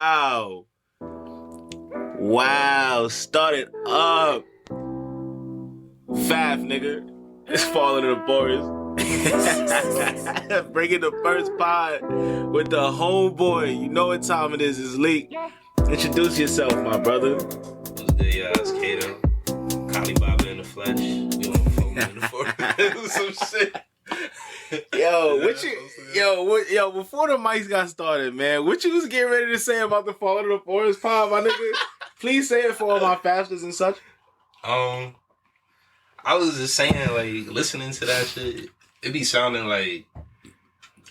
Wow. Wow. Started up. Faf, nigga. It's falling in the forest. Bringing the first pod with the homeboy. You know what time it is. It's Leak. Introduce yourself, my brother. What's good, y'all? It's Kato. Khalibaba in the flesh. You want to phone in the forest? Some shit. Before the mics got started, man, what you was getting ready to say about the Falling in the Forest pod, my nigga? Please say it for all my fasters and such. I was just saying, like, listening to that shit, it be sounding like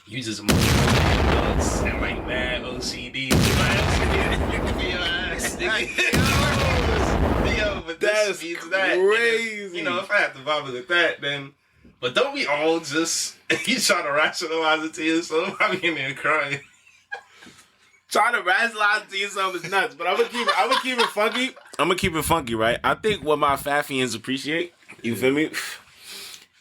you just nuts and like mad OCD. Yo, but that's means that. crazy. And if I have to bother with that, then. But don't we all just you try to rationalize it to yourself? I'm in there crying. Trying to rationalize it to yourself is nuts, but I'm gonna keep it funky. I'm gonna keep it funky, right? I think what my Fafians appreciate, you feel me,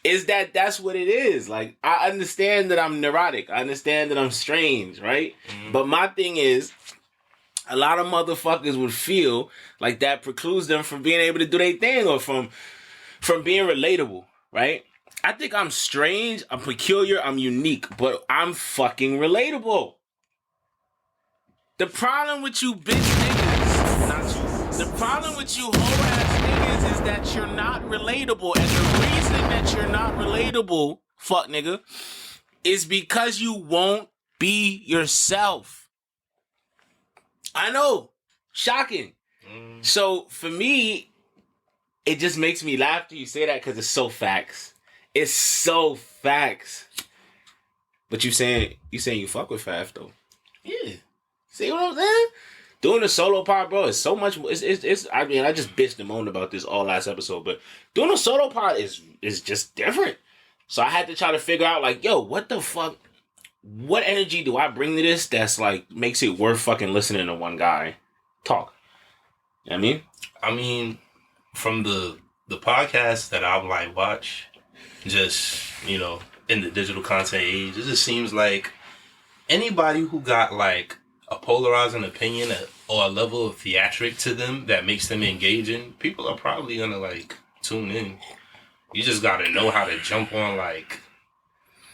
is that that's what it is. Like, I understand that I'm neurotic. I understand that I'm strange, right? Mm-hmm. But my thing is, a lot of motherfuckers would feel like that precludes them from being able to do their thing or from being relatable, right? I think I'm strange, I'm peculiar, I'm unique, but I'm fucking relatable. The problem with you bitch niggas, not you. The problem with you hoe ass niggas is that you're not relatable. And the reason that you're not relatable, fuck nigga, is because you won't be yourself. I know. Shocking. So for me, it just makes me laugh till you say that because it's so facts. It's so facts. But you saying you fuck with Faf though. Yeah. See what I'm saying? Doing a solo pod, bro, is so much. It's. I mean, I just bitched and moaned about this all last episode, but doing a solo pod is just different. So I had to try to figure out, like, yo, what the fuck? What energy do I bring to this that's like makes it worth fucking listening to one guy talk? You know what I mean? I mean, from the podcast that I like watch, just in the digital content age, it just seems like anybody who got like a polarizing opinion or a level of theatric to them that makes them engaging, people are probably gonna like tune in. You just gotta know how to jump on like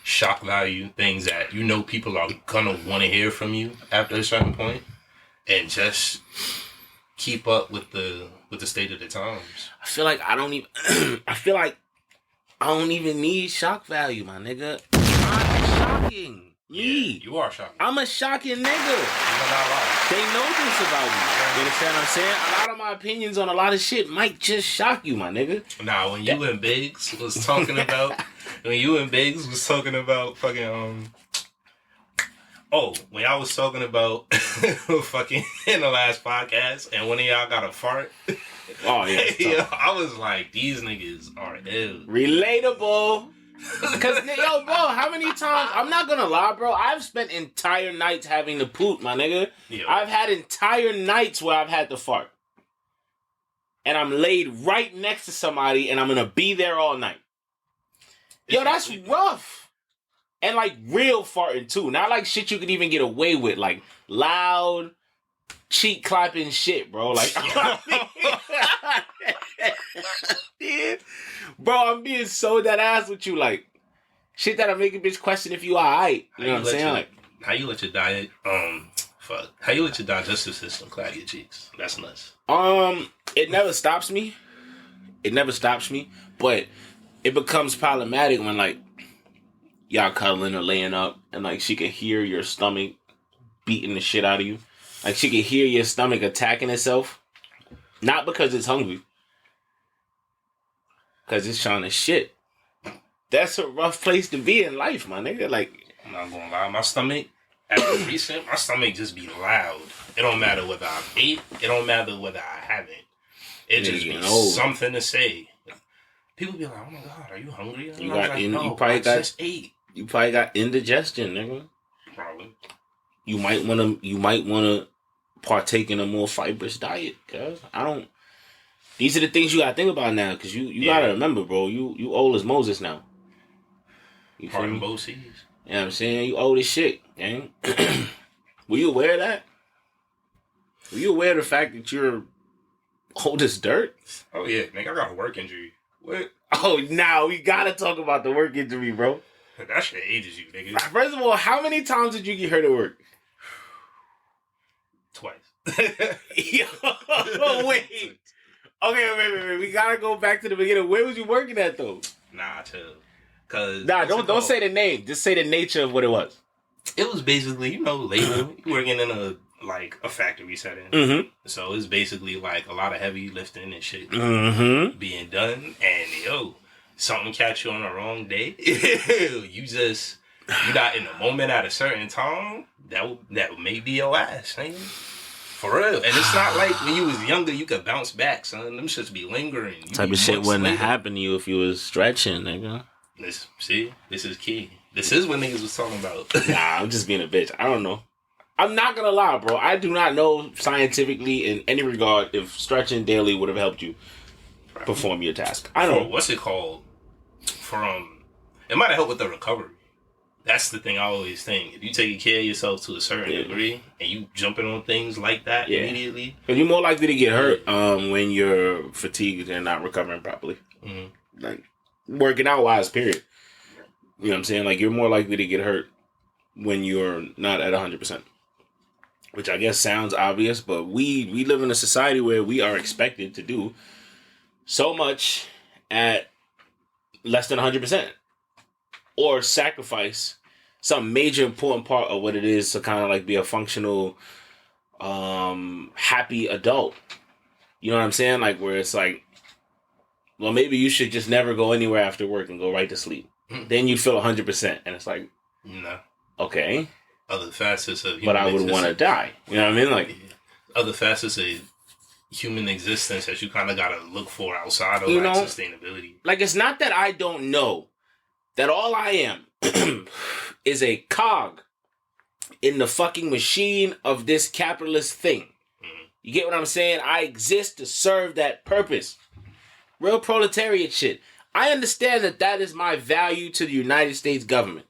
shock value things that people are gonna want to hear from you after a certain point, and just keep up with the state of the times. I feel like I don't even need shock value, my nigga. I'm shocking. Me. Yeah, you are shocking. I'm a shocking nigga. They know this about me. You understand what I'm saying? A lot of my opinions on a lot of shit might just shock you, my nigga. Nah, when you and Biggs was talking about fucking when I was talking about fucking in the last podcast and one of y'all got a fart. Oh yeah. I was like, these niggas are ill. Relatable. Because, yo, bro, how many times... I'm not gonna lie, bro. I've spent entire nights having to poop, my nigga. Yeah. I've had entire nights where I've had to fart. And I'm laid right next to somebody and I'm gonna be there all night. Yo, that's rough. And, like, real farting, too. Not like shit you could even get away with. Like, loud, cheek clapping shit, bro. Like, yeah. Bro, I'm being so dead ass with you, like shit that'll make a bitch question if you alright. You know what I'm saying? How you let your diet how you let your digestive system cloud your cheeks? That's nuts. It never stops me. But it becomes problematic when like y'all cuddling or laying up and like she can hear your stomach beating the shit out of you. Like she can hear your stomach attacking itself. Not because it's hungry. Because it's trying to shit. That's a rough place to be in life, my nigga. Like, I'm not gonna lie, my stomach, after recent, my stomach just be loud. It don't matter whether I've ate, it don't matter whether I haven't. It just be something to say. People be like, oh my God, are you hungry? You probably got indigestion, nigga. Probably. You might wanna partake in a more fibrous diet, cuz these are the things you gotta think about now, cause you gotta remember, bro. You old as Moses now. You feel me? Both seas. You know what I'm saying? You old as shit, gang. Were you aware of that? Were you aware of the fact that you're old as dirt? Oh yeah, nigga, I got a work injury. What? Oh, now we gotta talk about the work injury, bro. That shit ages you, nigga. First of all, how many times did you get hurt at work? Twice. Yo, wait. Okay, wait. We gotta go back to the beginning. Where was you working at, though? Nah, chill. Cause don't say the name. Just say the nature of what it was. It was basically, labor. You working in a factory setting. Mm-hmm. So it's basically like a lot of heavy lifting and shit being done. And something catch you on the wrong day. you not in the moment at a certain time. That may be your ass, nigga. For real. And it's not like when you was younger, you could bounce back, son. Them shits be lingering. Type of shit wouldn't have happened to you if you was stretching, nigga. This is key. This is what niggas was talking about. Nah, I'm just being a bitch. I don't know. I'm not gonna lie, bro. I do not know scientifically in any regard if stretching daily would have helped you perform your task. I don't know. What's it called? It might have helped with the recovery. That's the thing I always think. If you take care of yourself to a certain degree and you jumping on things like that immediately. Because you're more likely to get hurt when you're fatigued and not recovering properly. Mm-hmm. Like, working out wise, period. You know what I'm saying? Like, you're more likely to get hurt when you're not at 100%. Which I guess sounds obvious, but we live in a society where we are expected to do so much at less than 100%. Or sacrifice some major important part of what it is to kind of like be a functional, happy adult. You know what I'm saying? Like, where it's like, well, maybe you should just never go anywhere after work and go right to sleep. Then you feel 100%. And it's like, no. Okay. Other facets of human but I would want to die. You know what I mean? Like, other facets of human existence that you kind of got to look for outside of sustainability. Like, it's not that I don't know that all I am is a cog in the fucking machine of this capitalist thing. You get what I'm saying? I exist to serve that purpose. Real proletariat shit. I understand that is my value to the United States government.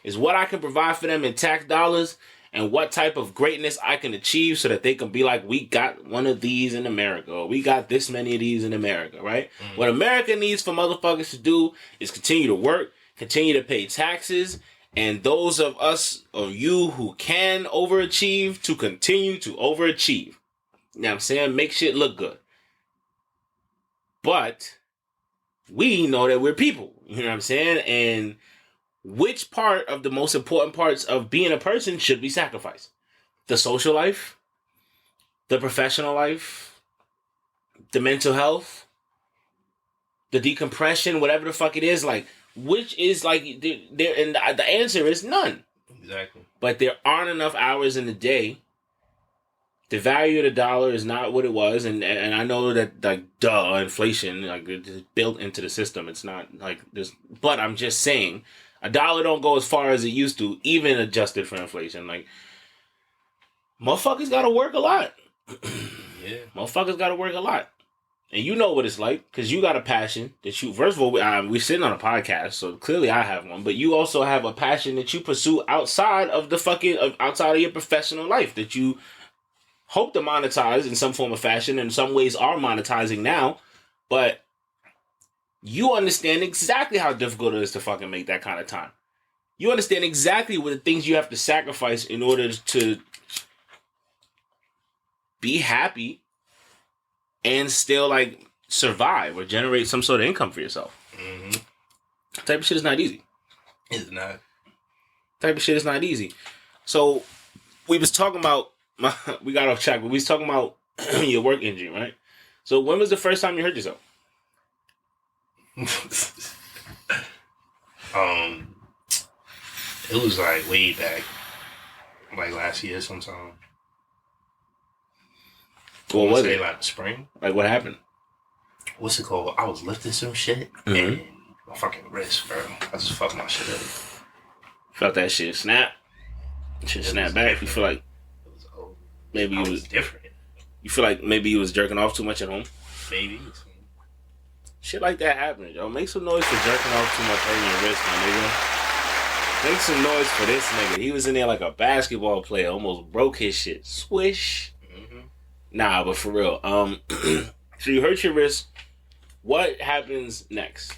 Is what I can provide for them in tax dollars and what type of greatness I can achieve so that they can be like, we got one of these in America, or we got this many of these in America, right? Mm-hmm. What America needs for motherfuckers to do is continue to work, continue to pay taxes, and those of us, or you who can overachieve, to continue to overachieve. You know what I'm saying? Make shit look good. But we know that we're people, you know what I'm saying? And which part of the most important parts of being a person should be sacrificed? The social life, the professional life, the mental health, the decompression, whatever the fuck it is. Like, which is like there? And the answer is none. Exactly. But there aren't enough hours in the day. The value of the dollar is not what it was, and I know that, like, inflation, like, it's built into the system. It's not like this, but I'm just saying, a dollar don't go as far as it used to, even adjusted for inflation. Like, motherfuckers gotta work a lot. Yeah. Motherfuckers gotta work a lot. And you know what it's like, because you got a passion that you, first of all, we're sitting on a podcast, so clearly I have one, but you also have a passion that you pursue outside of outside of your professional life, that you hope to monetize in some form of fashion, and in some ways are monetizing now, but you understand exactly how difficult it is to fucking make that kind of time. You understand exactly what the things you have to sacrifice in order to be happy and still, like, survive or generate some sort of income for yourself. Mm-hmm. That type of shit is not easy. It's not. Type of shit is not easy. So, we was talking about, we got off track, but we was talking about your work injury, right? So, when was the first time you hurt yourself? It was like way back, like last year sometime. What was it? Like spring. Like, what happened? What's it called? I was lifting some shit and my fucking wrist, bro. I just fucked my shit up. Felt that shit snap. Shit snap back. You feel like maybe it was different. You feel like maybe you was jerking off too much at home? Maybe. Shit like that happening, yo. Make some noise for jerking off too much hurting your wrist, my nigga. Make some noise for this nigga. He was in there like a basketball player. Almost broke his shit. Swish. Mm-hmm. Nah, but for real. So you hurt your wrist. What happens next?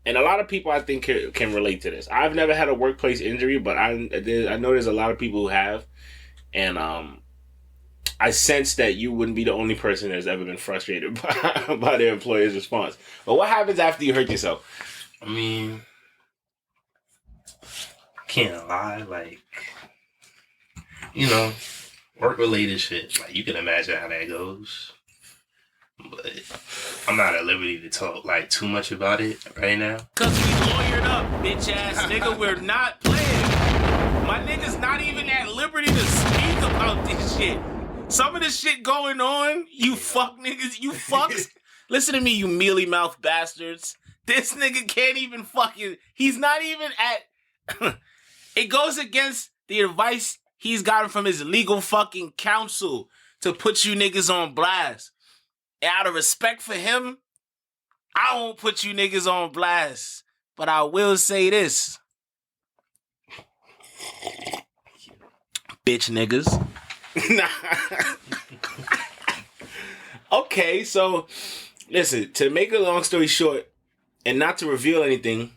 And a lot of people, I think, can relate to this. I've never had a workplace injury, but I know there's a lot of people who have. And I sense that you wouldn't be the only person that's ever been frustrated by their employer's response. But what happens after you hurt yourself? I mean, can't lie, like, you know, work-related shit. Like, you can imagine how that goes. But I'm not at liberty to talk, like, too much about it right now. Because we lawyered up, bitch-ass nigga. We're not playing. My nigga's not even at liberty to speak about this shit. Some of the shit going on, you fuck niggas, you fucks. Listen to me, you mealy-mouthed bastards. This nigga can't even fucking... He's not even at... It goes against the advice he's gotten from his legal fucking counsel to put you niggas on blast. And out of respect for him, I won't put you niggas on blast. But I will say this. Bitch niggas. Okay, so listen, to make a long story short, and not to reveal anything,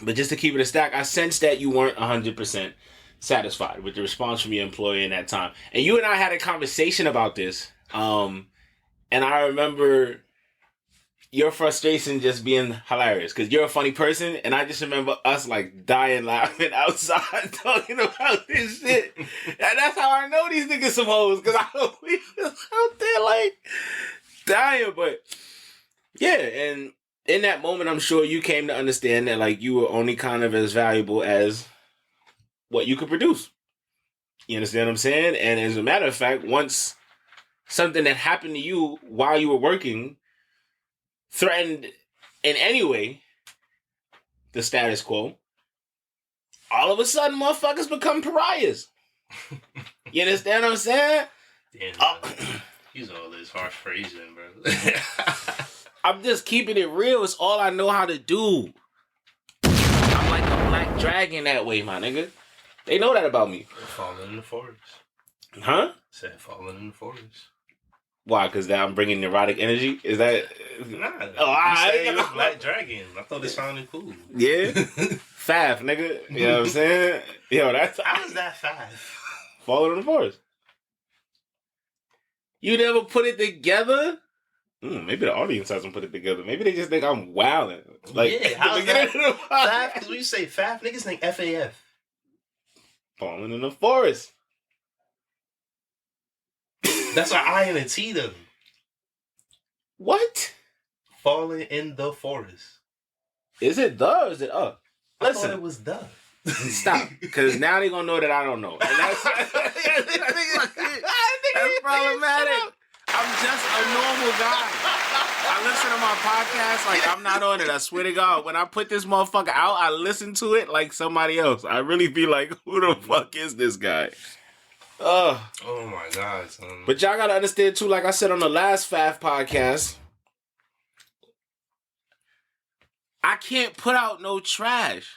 but just to keep it a stack, I sense that you weren't 100% satisfied with the response from your employer in that time. And you and I had a conversation about this. And I remember your frustration just being hilarious because you're a funny person. And I just remember us like dying laughing outside talking about this shit. And that's how I know these niggas supposed, because we was out there like dying. But yeah, and in that moment, I'm sure you came to understand that like you were only kind of as valuable as what you could produce. You understand what I'm saying? And as a matter of fact, once something that happened to you while you were working threatened in any way the status quo, all of a sudden motherfuckers become pariahs. You understand what I'm saying? Damn, use all this harsh phrasing, bro. I'm just keeping it real. It's all I know how to do. I'm like a black dragon that way, my nigga. They know that about me. Falling in the forest. Huh? Said falling in the forest. Why? Because now I'm bringing neurotic energy? Is that... Nah. Oh, you said you're a black dragon. I thought it sounded cool. Yeah? Faf, nigga. You know what I'm saying? Yo, that's... How is that faf? Falling in the forest. You never put it together? Maybe the audience hasn't put it together. Maybe they just think I'm wilding. Like, yeah, how's that faf? Because when you say faf, niggas think FAF. Falling in the forest. That's an I and a T though. What? Falling in the forest. Is it the or is it up? I thought it was the. Stop. Because now they're going to know that I don't know. And that's problematic. I'm just a normal guy. I listen to my podcast like I'm not on it. I swear to God. When I put this motherfucker out, I listen to it like somebody else. I really be like, who the fuck is this guy? Oh my God, son. But y'all gotta understand too, like I said on the last FAF podcast, I can't put out no trash.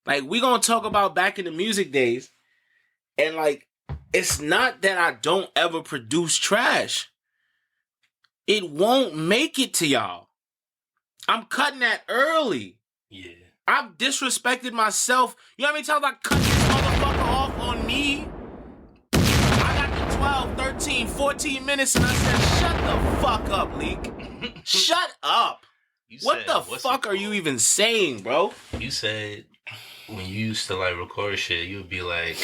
Like, we gonna talk about back in the music days, and like, it's not that I don't ever produce trash. It won't make it to y'all. I'm cutting that early. Yeah. I've disrespected myself. You know how many times I cut this motherfucker off on me? 12, 13, 14 minutes and I said, shut the fuck up, Leak. Shut up. What the fuck are you even saying, bro? You said when you used to like record shit, you'd be like,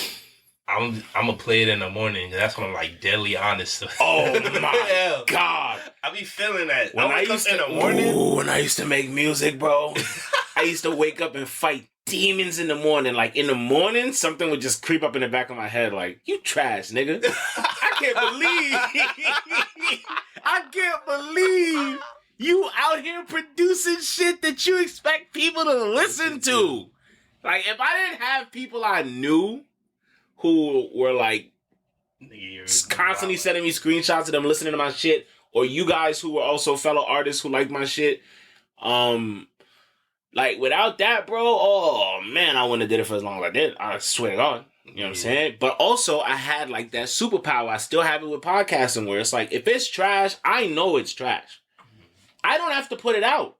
I'm gonna play it in the morning. That's when I'm like deadly honest. Oh my God. I be feeling that. When I used to, in the morning. When I used to make music, bro, I used to wake up and fight demons in the morning. Like, in the morning, something would just creep up in the back of my head like, you trash, nigga. I can't believe you out here producing shit that you expect people to listen to. Like, if I didn't have people I knew who were like constantly sending me screenshots of them listening to my shit, or you guys who were also fellow artists who liked my shit, like, without that, bro, oh man, I wouldn't have did it for as long as I did. I swear to God. You know what I'm saying? But also, I had like that superpower. I still have it with podcasting where it's like, if it's trash, I know it's trash. I don't have to put it out.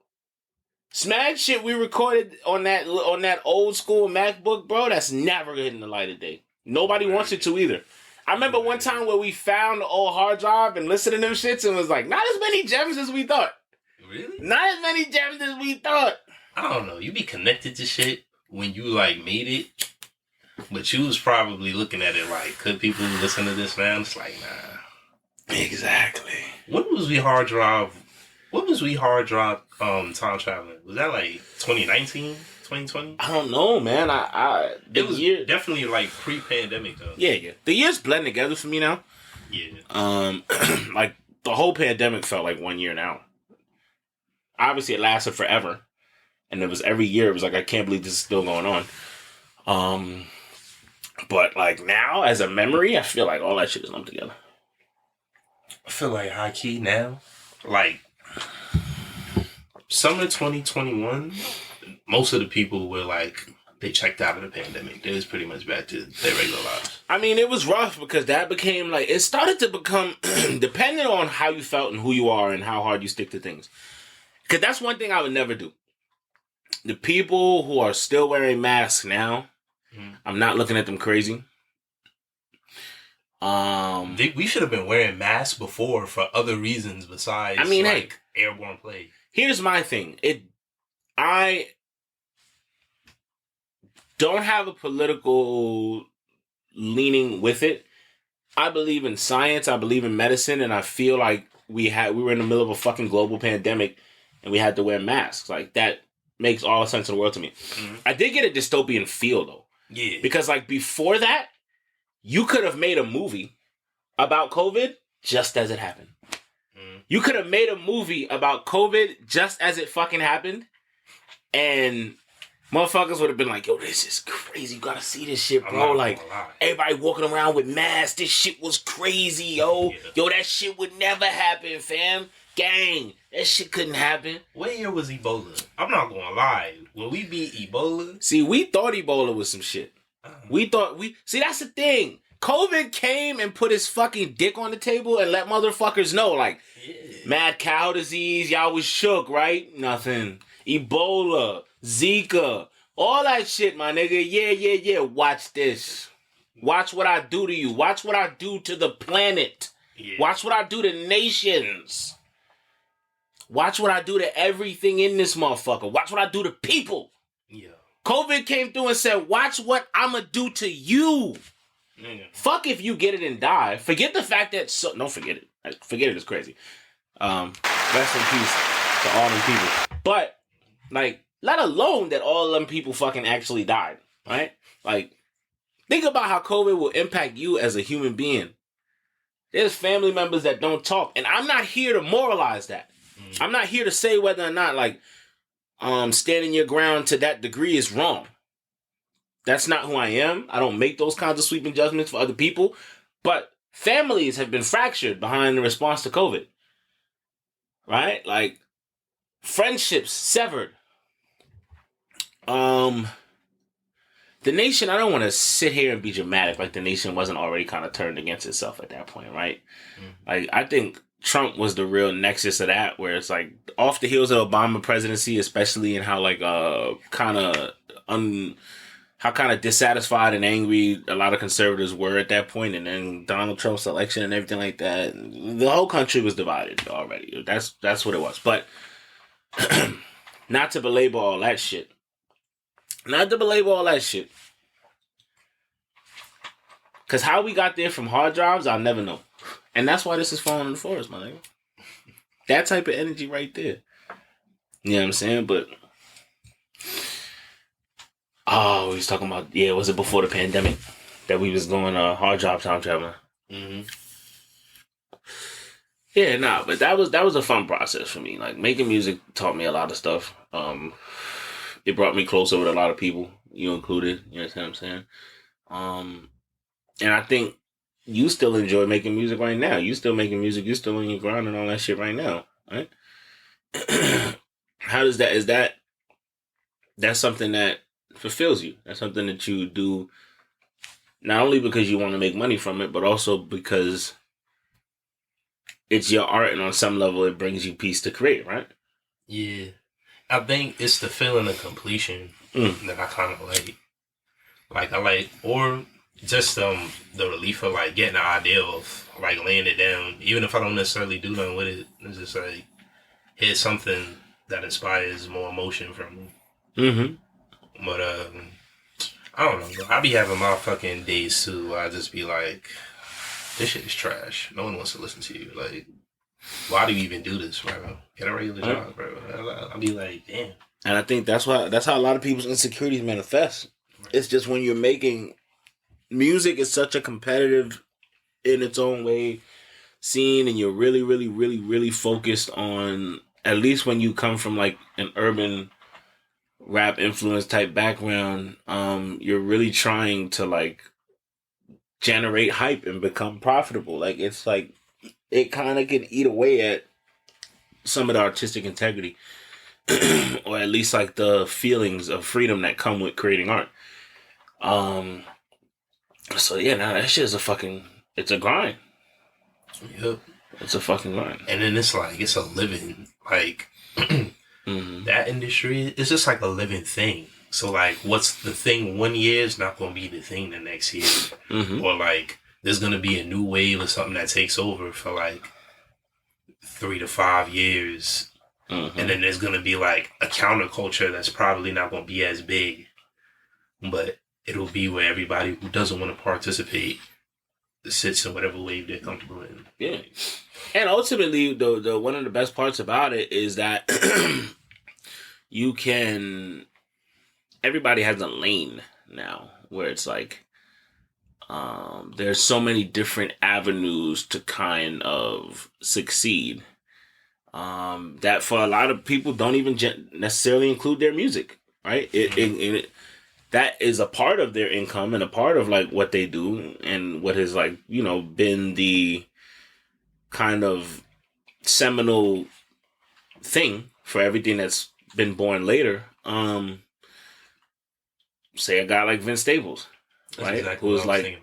Smack shit we recorded on that old school MacBook, bro, that's never hitting the light of day. Nobody wants it to either. I remember one time where we found the old hard drive and listened to them shits and was like, not as many gems as we thought. Really? Not as many gems as we thought. I don't know. You be connected to shit when you like made it, but you was probably looking at it like, could people listen to this now? It's like, nah. Exactly. When was we hard drive time traveling? Was that like 2019, 2020? I don't know, man. It was definitely like pre-pandemic though. Yeah. The years blend together for me now. Yeah. Like the whole pandemic felt like 1 year now. Obviously, it lasted forever, and it was every year. It was like, I can't believe this is still going on. But like now, as a memory, I feel like all that shit is lumped together. I feel like high key now, like summer 2021, most of the people were like, they checked out of the pandemic. They was pretty much back to their regular lives. I mean, it was rough because that became like, it started to become, depending on how you felt and who you are and how hard you stick to things. Because that's one thing I would never do. The people who are still wearing masks now, I'm not looking at them crazy. We should have been wearing masks before for other reasons besides, airborne plague. Here's my thing. I don't have a political leaning with it. I believe in science. I believe in medicine, and I feel like we were in the middle of a fucking global pandemic, and we had to wear masks. Like that makes all the sense in the world to me. Mm-hmm. I did get a dystopian feel though. Yeah. Because like before that, you could have made a movie about COVID just as it happened. Mm. You could have made a movie about COVID just as it fucking happened. And motherfuckers would have been like, yo, this is crazy. You gotta see this shit, bro. Like, everybody walking around with masks. This shit was crazy, yo. Yeah. Yo, that shit would never happen, fam. Gang, that shit couldn't happen. What year was Ebola? I'm not gonna lie. When we beat Ebola... See, we thought Ebola was some shit. See, that's the thing. COVID came and put his fucking dick on the table and let motherfuckers know, like, mad cow disease, y'all was shook, right? Nothing. Ebola, Zika, all that shit, my nigga. Yeah. Watch this. Watch what I do to you. Watch what I do to the planet. Yeah. Watch what I do to nations. Watch what I do to everything in this motherfucker. Watch what I do to people. Yeah. COVID came through and said, watch what I'ma do to you. Mm. Fuck if you get it and die. Forget the fact that... don't forget it. Forget it is crazy. Rest in peace to all them people. But, like, let alone that all them people fucking actually died. Right? Like, think about how COVID will impact you as a human being. There's family members that don't talk. And I'm not here to moralize that. I'm not here to say whether or not, like, standing your ground to that degree is wrong. That's not who I am. I don't make those kinds of sweeping judgments for other people. But families have been fractured behind the response to COVID. Right? Like, friendships severed. The nation, I don't want to sit here and be dramatic like the nation wasn't already kind of turned against itself at that point, right? Mm-hmm. Like, I think Trump was the real nexus of that, where it's like off the heels of Obama presidency, especially in how like kind of dissatisfied and angry a lot of conservatives were at that point, and then Donald Trump's election and everything like that. The whole country was divided already. That's what it was. But not to belabor all that shit. Because how we got there from hard drives, I'll never know. And that's why this is falling in the forest, my nigga. That type of energy right there. You know what I'm saying? But, we was talking about, was it before the pandemic that we was going hard drive time traveling? Mm-hmm. Yeah, but that was a fun process for me. Like, making music taught me a lot of stuff. It brought me closer with a lot of people, you included. You know what I'm saying? And I think you still enjoy making music right now. You still making music. You still on your grind and all that shit right now, right? How does that? That's something that fulfills you. That's something that you do Not only because you want to make money from it, but also because it's your art, and on some level, it brings you peace to create, right? Yeah. I think it's the feeling of completion that I kind of like. Like, I like, or just the relief of, like, getting the idea of, like, laying it down. Even if I don't necessarily do nothing with it, it's just, like, here's something that inspires more emotion from me. Mm-hmm. But, I don't know. I be having my fucking days, too, where I just be like, this shit is trash. No one wants to listen to you. Like, why do you even do this, bro? Get a regular job, bro. I'll be like, damn. And I think that's how a lot of people's insecurities manifest. It's just when you're making music is such a competitive in its own way scene, and you're really, really, really, really focused on, at least when you come from like an urban rap influence type background, you're really trying to like generate hype and become profitable. Like it's like it kind of can eat away at some of the artistic integrity or at least like the feelings of freedom that come with creating art. So yeah, nah, that shit is it's a grind. Yep. It's a fucking grind. And then it's like, it's a living, like, that industry is just like a living thing. So like, what's the thing one year is not going to be the thing the next year. Or like, there's going to be a new wave or something that takes over for like 3 to 5 years. And then there's going to be like a counterculture that's probably not going to be as big, but it'll be where everybody who doesn't want to participate sits in whatever wave they're comfortable in. Yeah. And ultimately, the one of the best parts about it is that everybody has a lane now where it's like, there's so many different avenues to kind of succeed. That for a lot of people don't even necessarily include their music, right? That is a part of their income and a part of like what they do and what has like, been the kind of seminal thing for everything that's been born later. Say a guy like Vince Staples, right? Exactly Who's like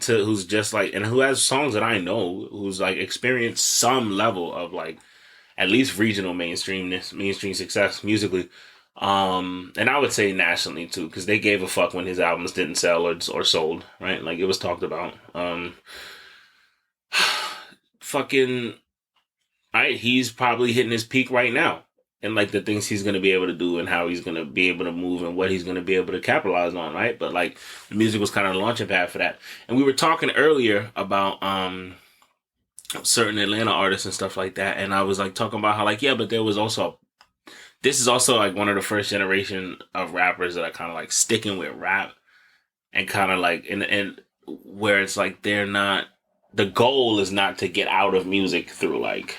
who's just like, and who has songs that I know, who's like experienced some level of like at least regional mainstream success musically. And I would say nationally too, because they gave a fuck when his albums didn't sell or sold, right? Like it was talked about. Fucking, right? He's probably hitting his peak right now, and like the things he's gonna be able to do and how he's gonna be able to move and what he's gonna be able to capitalize on, right? But like the music was kind of the launching pad for that. And we were talking earlier about certain Atlanta artists and stuff like that, and I was like talking about how like, yeah, but there was also, this is also like one of the first generation of rappers that are kind of like sticking with rap and kind of like and where it's like the goal is not to get out of music through like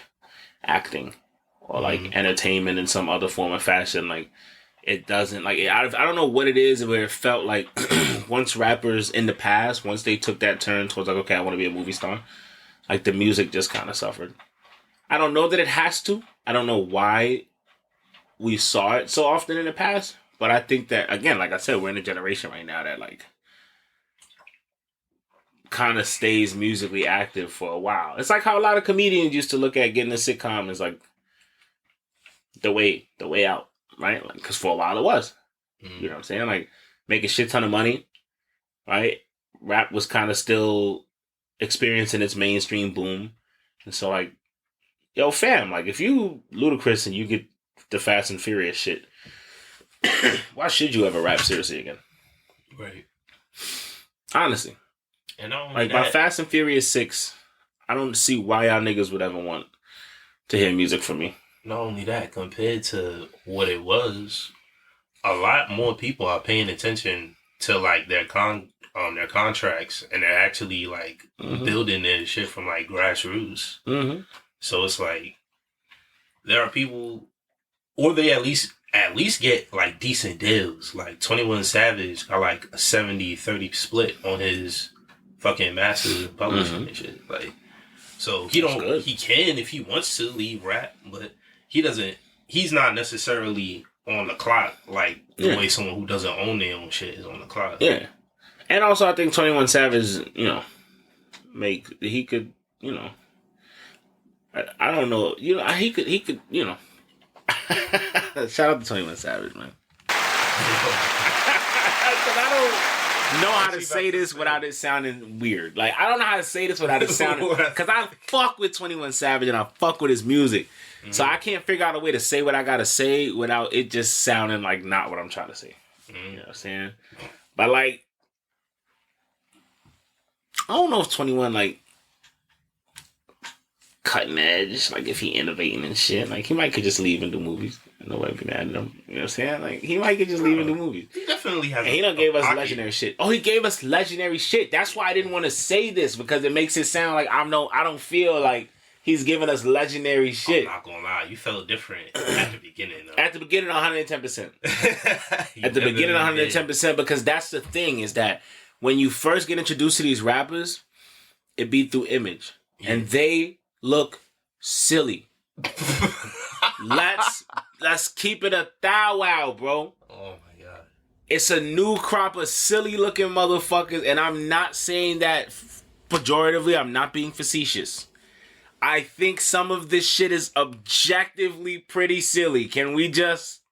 acting or like entertainment in some other form or fashion. Like it doesn't like I don't know what it is where it felt like once rappers in the past, once they took that turn towards like, okay, I want to be a movie star, like the music just kind of suffered. I don't know that it has to. I don't know why we saw it so often in the past, but I think that, again, like I said, we're in a generation right now that like kind of stays musically active for a while. It's like how a lot of comedians used to look at getting a sitcom as like the way out, right? Like, because for a while it was, you know what I'm saying? Like make a shit ton of money, right? Rap was kind of still experiencing its mainstream boom, and so like, yo, fam, like if you Ludacris and you get the Fast and Furious shit, why should you ever rap seriously again? Right. Honestly. And like by Fast and Furious 6, I don't see why y'all niggas would ever want to hear music from me. Not only that, compared to what it was, a lot more people are paying attention to like their contracts, and they're actually like building their shit from like grassroots. So it's like there are people, or they at least get like decent deals. Like 21 Savage got like a 70-30 split on his fucking master publishing and shit. Like, so he can if he wants to leave rap, but he's not necessarily on the clock like the way someone who doesn't own their own shit is on the clock. Yeah. And also, I think 21 Savage, he could, I don't know, he could, shout out to 21 Savage, man. Because I don't know how to say this without it sounding weird. Like, I don't know how to say this without it sounding, because I fuck with 21 Savage and I fuck with his music. Mm-hmm. So I can't figure out a way to say what I gotta say without it just sounding like not what I'm trying to say. Mm-hmm. You know what I'm saying? But like, I don't know if 21 like cutting edge, like if he innovating and shit. Like he might could just leave and do movies. Nobody be mad at him. You know what I'm saying? Like he might could just leave and do movies. He definitely has. And he done gave us legendary shit. Oh, he gave us legendary shit. That's why I didn't want to say this, because it makes it sound like I don't feel like he's giving us legendary shit. I'm not gonna lie, you felt different at the beginning. Though. At the beginning, 110%. At the beginning, 110%, because that's the thing, is that when you first get introduced to these rappers, it be through image. Yeah. And they look silly. Let's keep it a thou wow, bro. Oh my god. It's a new crop of silly looking motherfuckers, and I'm not saying that pejoratively. I'm not being facetious. I think some of this shit is objectively pretty silly. Can we just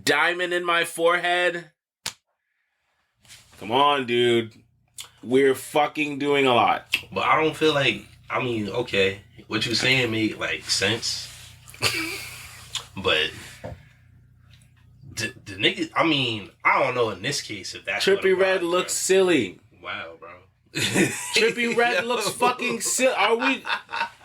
diamond in my forehead? Come on, dude. We're fucking doing a lot. But I don't feel like, I mean, okay, what you saying made like sense. But the nigga, I mean, I don't know in this case if that's Trippie Redd looks silly. Wow, bro. Trippie Redd looks fucking silly.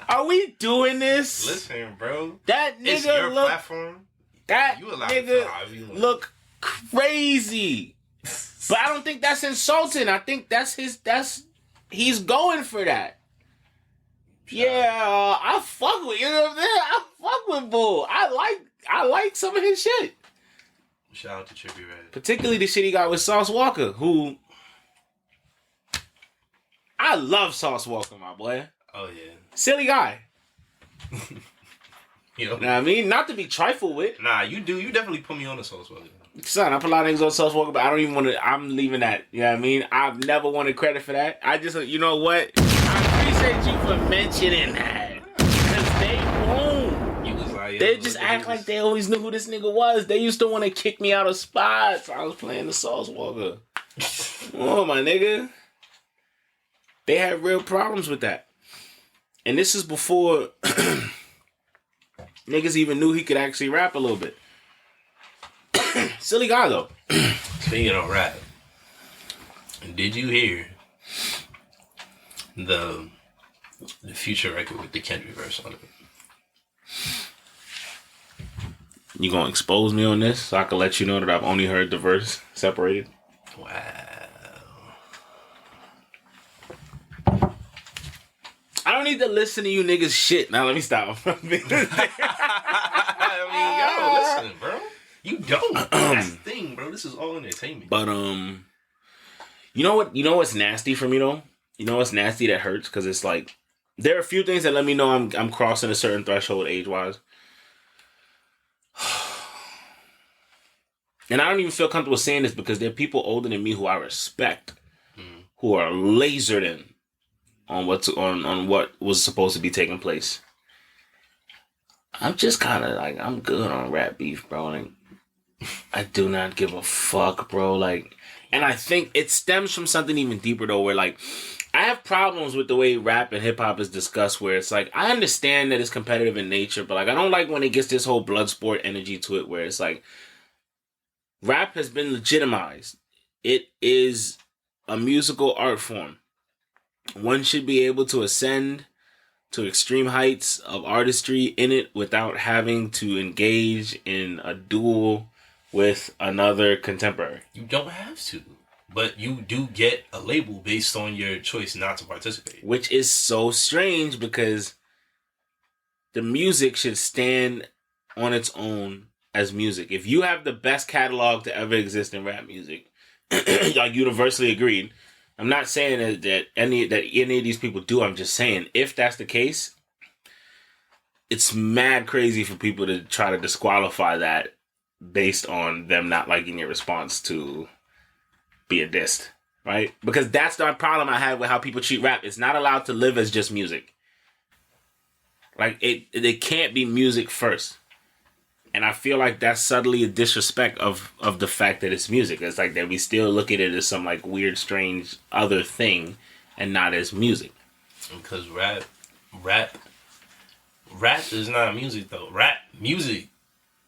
Are we doing this? Listen, bro. That nigga it's your platform. That nigga look crazy. But I don't think that's insulting. I think he's going for that. Yeah, I fuck with, you know what I'm saying? I fuck with Bull. I like some of his shit. Shout out to Trippie Redd. Particularly the shit he got with Sauce Walka, who I love Sauce Walka, my boy. Oh yeah. Silly guy. You know what I mean? Not to be trifled with. Nah, you do. You definitely put me on the Sauce Walka. Son, I put a lot of niggas on Sauce Walka, but I don't even want to. I'm leaving that. You know what I mean? I've never wanted credit for that. I just, you know what? I appreciate you for mentioning that. Because they won't. You was like, they just act like they always knew who this nigga was. They used to want to kick me out of spots. I was playing the Sauce Walka. Oh, my nigga. They had real problems with that. And this is before niggas even knew he could actually rap a little bit. Silly guy, though. Speaking of rap, did you hear the Future record with the Kendrick verse on it? You gonna expose me on this so I can let you know that I've only heard the verse separated? Wow. I don't need to listen to you niggas shit. Now let me stop. I mean, yo, listen, bro. You don't. That's the thing, bro. This is all entertainment. But you know what? You know what's nasty for me though? You know what's nasty that hurts? Because it's like there are a few things that let me know I'm crossing a certain threshold age wise. And I don't even feel comfortable saying this because there are people older than me who I respect, who are lasered in on what was supposed to be taking place. I'm just kind of like, I'm good on rap beef, bro. Like, I do not give a fuck, bro. Like, and I think it stems from something even deeper though, where like, I have problems with the way rap and hip hop is discussed, where it's like, I understand that it's competitive in nature, but like, I don't like when it gets this whole blood sport energy to it, where it's like, rap has been legitimized. It is a musical art form. One should be able to ascend to extreme heights of artistry in it without having to engage in a duel with another contemporary. You don't have to. But you do get a label based on your choice not to participate. Which is so strange because the music should stand on its own as music. If you have the best catalog to ever exist in rap music, like universally agreed, I'm not saying that any of these people do. I'm just saying if that's the case, it's mad crazy for people to try to disqualify that based on them not liking your response to Be a Dist. right? Because that's the problem I have with how people treat rap. It's not allowed to live as just music. Like, it can't be music first. And I feel like that's subtly a disrespect of the fact that it's music. It's like that we still look at it as some, like, weird, strange other thing and not as music. Because rap is not music, though. Rap music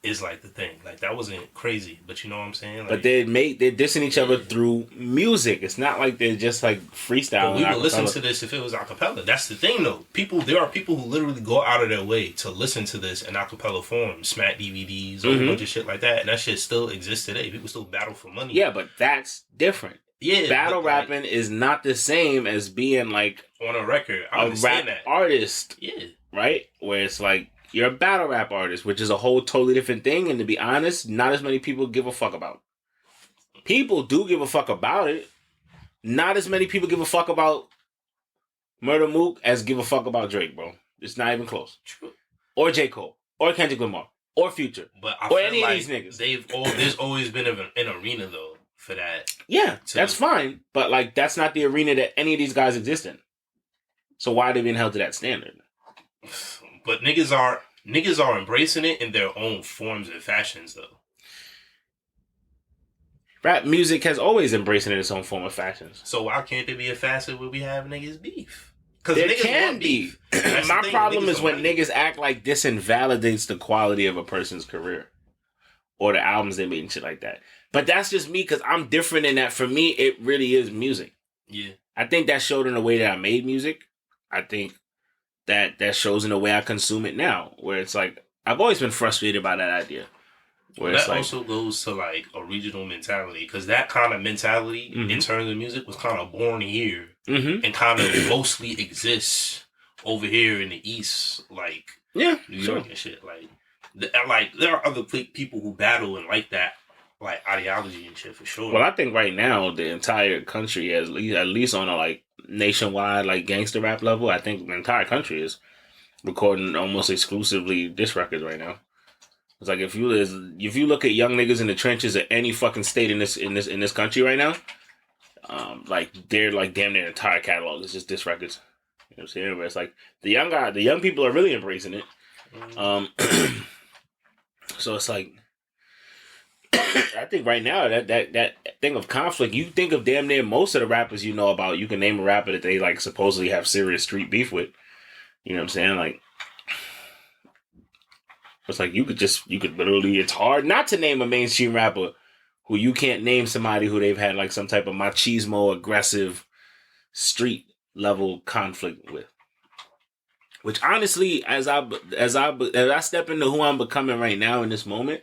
is, like, the thing. Like, that wasn't crazy, but you know what I'm saying? Like, but they're dissing each other through music. It's not like they're just, like, freestyling. But we would listen to this if it was acapella. That's the thing, though. There are people who literally go out of their way to listen to this in acapella form, smack DVDs, or a bunch of shit like that, and that shit still exists today. People still battle for money. Yeah, but that's different. Yeah, battle rapping is not the same as being, like, on a record. a rap artist. Yeah. Right? Where it's like, you're a battle rap artist, which is a whole totally different thing, and to be honest, not as many people give a fuck about. People do give a fuck about it. Not as many people give a fuck about Murder Mook as give a fuck about Drake, bro. It's not even close. True. Or J. Cole. Or Kendrick Lamar. Or Future. But or any of these niggas. There's always been an arena, though, for that. Yeah, that's fine. But, like, that's not the arena that any of these guys exist in. So why are they being held to that standard? But niggas are embracing it in their own forms and fashions, though. Rap music has always embraced it in its own form of fashions. So why can't there be a facet where we have niggas beef? Because there niggas can be. My problem is when niggas act like this invalidates the quality of a person's career or the albums they made and shit like that. But that's just me because I'm different in that. For me, it really is music. Yeah, I think that showed in the way that I made music. I think that shows in the way I consume it now, where it's like I've always been frustrated by that idea. Where that also goes to like a regional mentality, because that kind of mentality in terms of music was kind of born here and kind of mostly exists over here in the East, like New York and shit. Like there are other people who battle and like that, like ideology and shit for sure. Well, I think right now the entire country, at least on a like nationwide like gangster rap level, I think the entire country is recording almost exclusively diss records right now. It's like if you look at young niggas in the trenches of any fucking state in this country right now, like they're like damn their entire catalog is just diss records. You know what I'm saying? But it's like the young people are really embracing it. So it's like I think right now that thing of conflict, you think of damn near most of the rappers you know about, you can name a rapper that they like supposedly have serious street beef with. You know what I'm saying? Like it's like you could literally, it's hard not to name a mainstream rapper who you can't name somebody who they've had like some type of machismo, aggressive street level conflict with. Which honestly, as I step into who I'm becoming right now in this moment,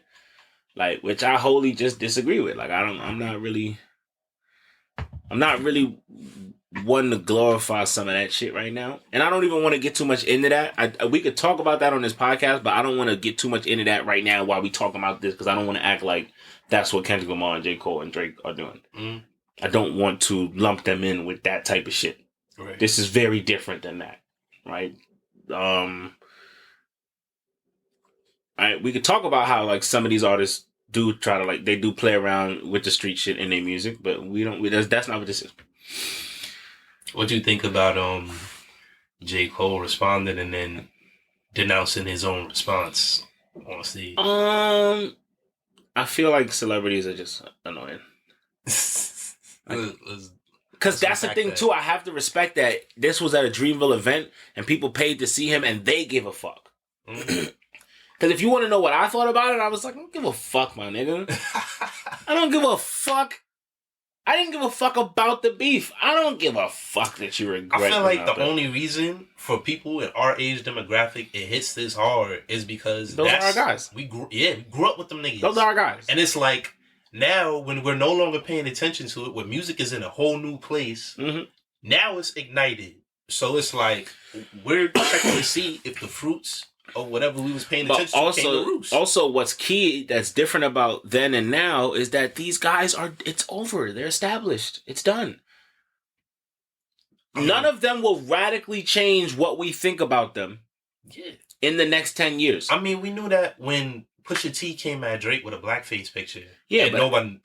like, which I wholly just disagree with. Like, I'm not really one to glorify some of that shit right now. And I don't even want to get too much into that. We could talk about that on this podcast, but I don't want to get too much into that right now while we talk about this, because I don't want to act like that's what Kendrick Lamar and J. Cole and Drake are doing. I don't want to lump them in with that type of shit. Right. This is very different than that, right? We could talk about how like some of these artists do try to like, they do play around with the street shit in their music, but that's not what this is. What do you think about J. Cole responding and then denouncing his own response on stage? I feel like celebrities are just annoying. Because that's the thing too. I have to respect that this was at a Dreamville event and people paid to see him and they give a fuck. Because if you want to know what I thought about it, I was like, I don't give a fuck, my nigga. I don't give a fuck. I didn't give a fuck about the beef. I don't give a fuck that you regret. I feel like the only reason for people in our age demographic it hits this hard is because those are our guys. We grew up with them niggas. Those are our guys. And it's like now when we're no longer paying attention to it, when music is in a whole new place, now it's ignited. So it's like we're checking to see if the fruits or whatever we was paying attention to came to roost. Also, what's key that's different about then and now is that these guys it's over. They're established. It's done. None of them will radically change what we think about them in the next 10 years. I mean, we knew that when Pusha T came at Drake with a blackface picture. Yeah, and no one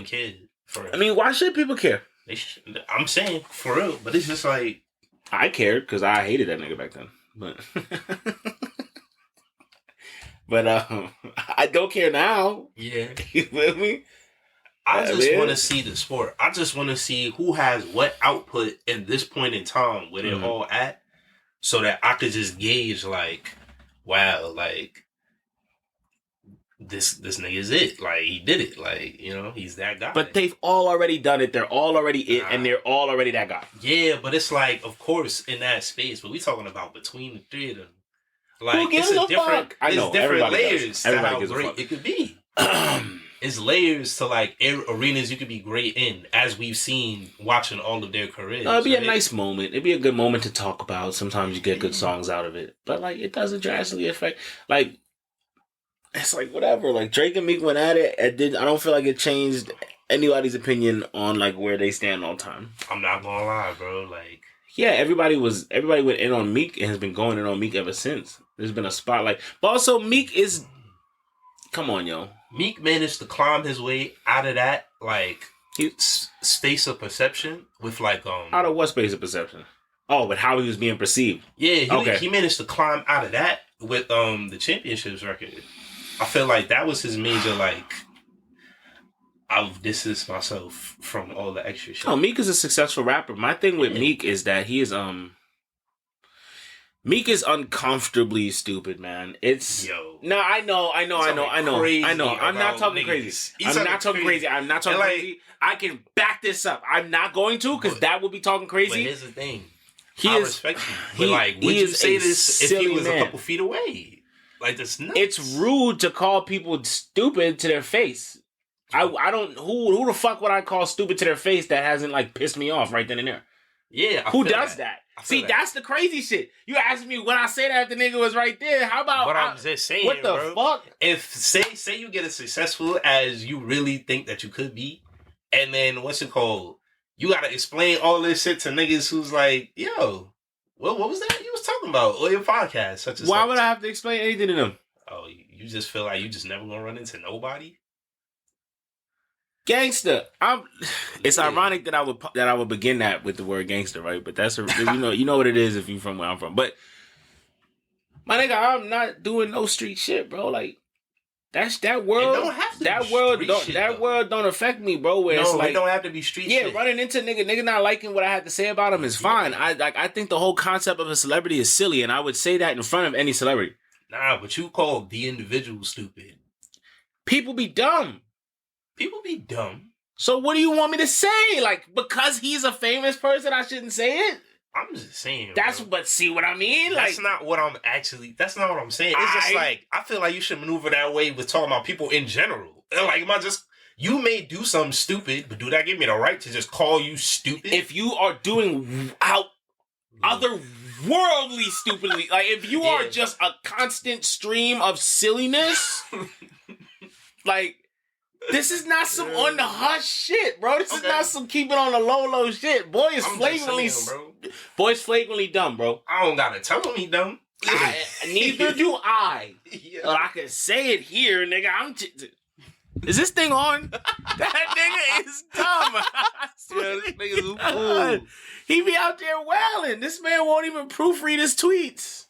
cared. I mean, why should people care? I'm saying for real, but it's just like I cared because I hated that nigga back then. But I don't care now. Yeah. You feel me? I just want to see the sport. I just want to see who has what output in this point in time where they're all at, so that I could just gauge like, wow, like this nigga is it. Like he did it. Like, you know, he's that guy. But they've all already done it. They're all already it, and they're all already that guy. Yeah, but it's like, of course, in that space, but we talking about between the three of them. Like, who gives a fuck? I know, different layers does. to how great it could be. It's layers to like arenas you could be great in, as we've seen watching all of their careers. It'd be a nice moment. It'd be a good moment to talk about. Sometimes you get good songs out of it, but like it doesn't drastically affect. Like it's like whatever. Like Drake and Meek went at it. I don't feel like it changed anybody's opinion on like where they stand all the time. I'm not gonna lie, bro. Like yeah, everybody went in on Meek and has been going in on Meek ever since. There's been a spotlight, but also Meek is. Come on, yo. Meek managed to climb his way out of that, like, space of perception with, like, Out of what space of perception? Oh, but how he was being perceived. Yeah, he managed to climb out of that with, the championships record. I feel like that was his major, like, I've distanced myself from all the extra shit. Oh, Meek is a successful rapper. My thing with Meek is that he is, Meek is uncomfortably stupid, man. It's no, I know. I'm not talking crazy. I'm not talking crazy. I can back this up. I'm not going to because that would be talking crazy. But here's the thing. I respect you. But like, would you say this if he was a couple feet away? Like, that's nuts. It's rude to call people stupid to their face. I don't. Who the fuck would I call stupid to their face that hasn't like pissed me off right then and there? Yeah, who does that? See, that's the crazy shit. You asked me when I say that the nigga was right there. How about? But I'm just saying, what the fuck? If say you get as successful as you really think that you could be, and then what's it called? You gotta explain all this shit to niggas who's like, yo, what was that you was talking about on your podcast? Such as why would I have to explain anything to them? Oh, you just feel like you just never gonna run into nobody? Gangster. It's ironic that I would begin that with the word gangster, right? But that's you know what it is if you from where I'm from. But my nigga, I'm not doing no street shit, bro. Like that world. That world don't affect me, bro. Where it's like it don't have to be street shit. Yeah, running into nigga not liking what I had to say about him is fine. I think the whole concept of a celebrity is silly, and I would say that in front of any celebrity. Nah, but you called the individual stupid. People be dumb. People be dumb. So what do you want me to say? Like, because he's a famous person, I shouldn't say it? I'm just saying. But see what I mean? That's not what I'm saying. It's just like, I feel like you should maneuver that way with talking about people in general. Like, you may do something stupid, but do that give me the right to just call you stupid? If you are doing otherworldly stupidly, like if you are just a constant stream of silliness, like, this is not some on the hush shit, bro. This is not some keep it on the low shit. Boy is flagrantly dumb, bro. I don't gotta tell him he dumb. Neither do I. I can say it here, nigga. Is this thing on? That nigga is dumb. This nigga's a fool. He be out there wailing. This man won't even proofread his tweets.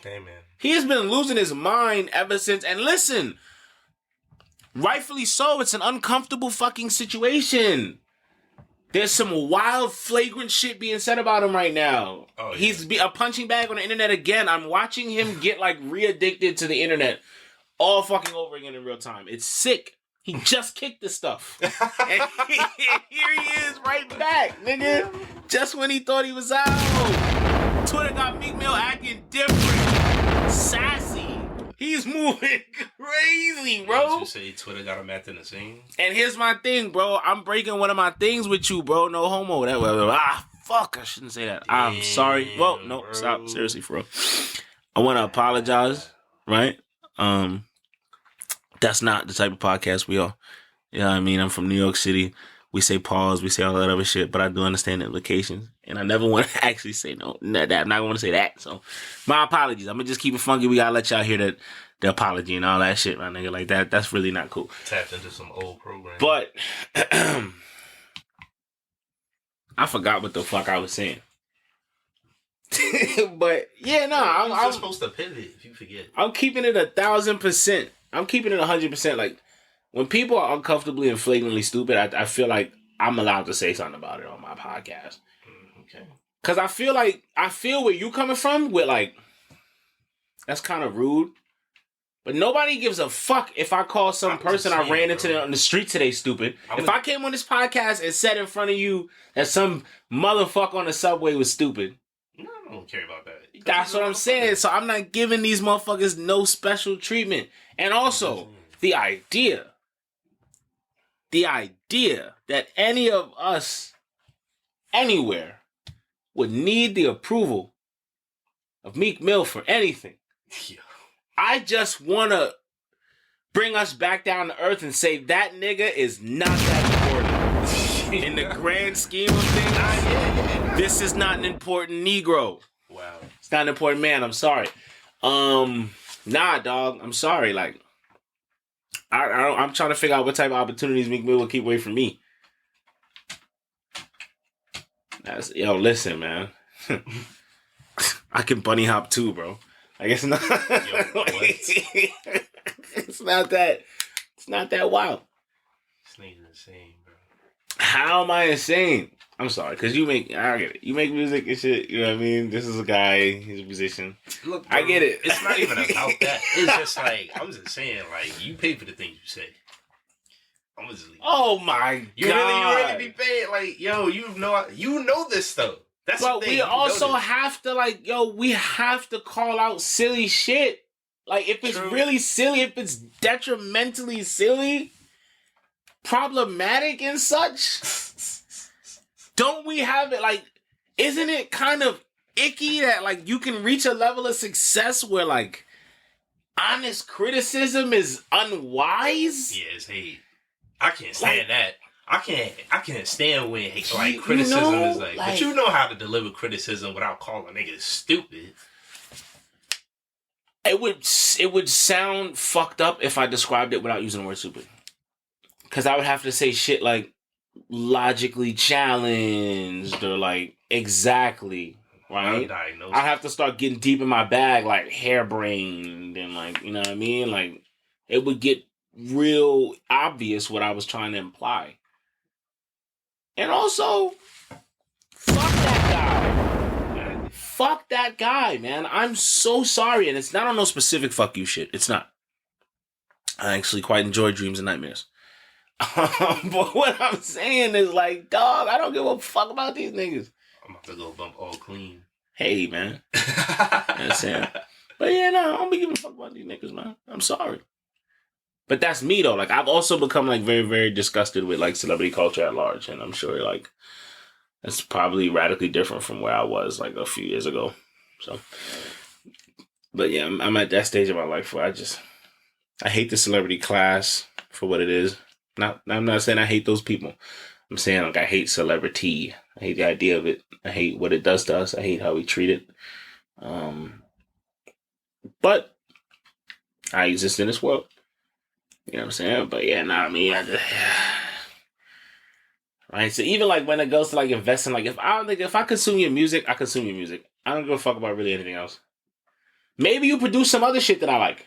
Hey, man. He has been losing his mind ever since. And listen, rightfully so, it's an uncomfortable fucking situation. There's some wild, flagrant shit being said about him right now. Oh, yeah. He's a punching bag on the internet again. I'm watching him get like re-addicted to the internet all fucking over again in real time. It's sick. He just kicked this stuff. And here he is right back, nigga. Just when he thought he was out. Twitter got Meek Mill acting different. Sassy. He's moving crazy, bro. You say Twitter got him acting the same? And here's my thing, bro. I'm breaking one of my things with you, bro. No homo. Fuck. I shouldn't say that. I'm sorry. Well, no, bro. Stop. Seriously, bro. I want to apologize, right? That's not the type of podcast we are. You know what I mean? I'm from New York City. We say pause. We say all that other shit, but I do understand the implications. And I never want to actually say that. I'm not going to say that. So my apologies. I'm going to just keep it funky. We got to let y'all hear the apology and all that shit, my nigga. Like that's really not cool. Tapped into some old program. But I forgot what the fuck I was saying. But yeah, no, I'm supposed to pivot if you forget. I'm keeping it 1,000%. I'm keeping it 100%. Like when people are uncomfortably and flagrantly stupid, I feel like I'm allowed to say something about it on my podcast. Okay. Cause I feel where you coming from with like that's kind of rude. But nobody gives a fuck if I call some person I ran into on the street today stupid. If I came on this podcast and said in front of you that some motherfucker on the subway was stupid. No, I don't care about that. That's what I'm saying. So I'm not giving these motherfuckers no special treatment. And also, the idea that any of us anywhere would need the approval of Meek Mill for anything. Yeah. I just want to bring us back down to earth and say that nigga is not that important. In the grand scheme of things, this is not an important Negro. Wow. It's not an important man. I'm sorry. Nah, dog. I'm sorry. Like, I'm trying to figure out what type of opportunities Meek Mill will keep away from me. Listen, man. I can bunny hop too, bro. I guess not. It's not that wild. This nigga's insane, bro. How am I insane? I'm sorry, because I get it. You make music and shit, you know what I mean? This is a guy, he's a musician. Look, bro, I get it. It's not even about that. It's just like, I'm just saying, like, you pay for the things you say. I'm just leaving. Oh my God. You really be paying, like, yo, you know this stuff. That's but the thing. we also have to, like, we have to call out silly shit. Like, if it's really silly, if it's detrimentally silly, problematic and such, don't we have it, like, isn't it kind of icky that, like, you can reach a level of success where, like, honest criticism is unwise? Yeah, it's hate. I can't stand that. I can't stand when like criticism is like, but you know how to deliver criticism without calling niggas stupid. It would sound fucked up if I described it without using the word stupid. Because I would have to say shit like logically challenged or like exactly, right? I have to start getting deep in my bag, like harebrained and like, you know what I mean? Like it would get real obvious what I was trying to imply. And also, fuck that guy. Fuck that guy, man. I'm so sorry. And it's not on no specific fuck you shit. It's not. I actually quite enjoy Dreams and Nightmares. But what I'm saying is like, dog, I don't give a fuck about these niggas. I'm about to go bump all clean. Hey, man. You know what I'm saying? But yeah, no, I don't be giving a fuck about these niggas, man. I'm sorry. But that's me, though. Like, I've also become, like, very, very disgusted with, like, celebrity culture at large. And I'm sure, like, that's probably radically different from where I was, like, a few years ago. So, but yeah, I'm at that stage of my life where I hate the celebrity class for what it is. I'm not saying I hate those people. I'm saying, like, I hate celebrity. I hate the idea of it. I hate what it does to us. I hate how we treat it. But I exist in this world. You know what I'm saying? But yeah, right? So even like when it goes to like investing, like if I consume your music, I consume your music. I don't give a fuck about really anything else. Maybe you produce some other shit that I like.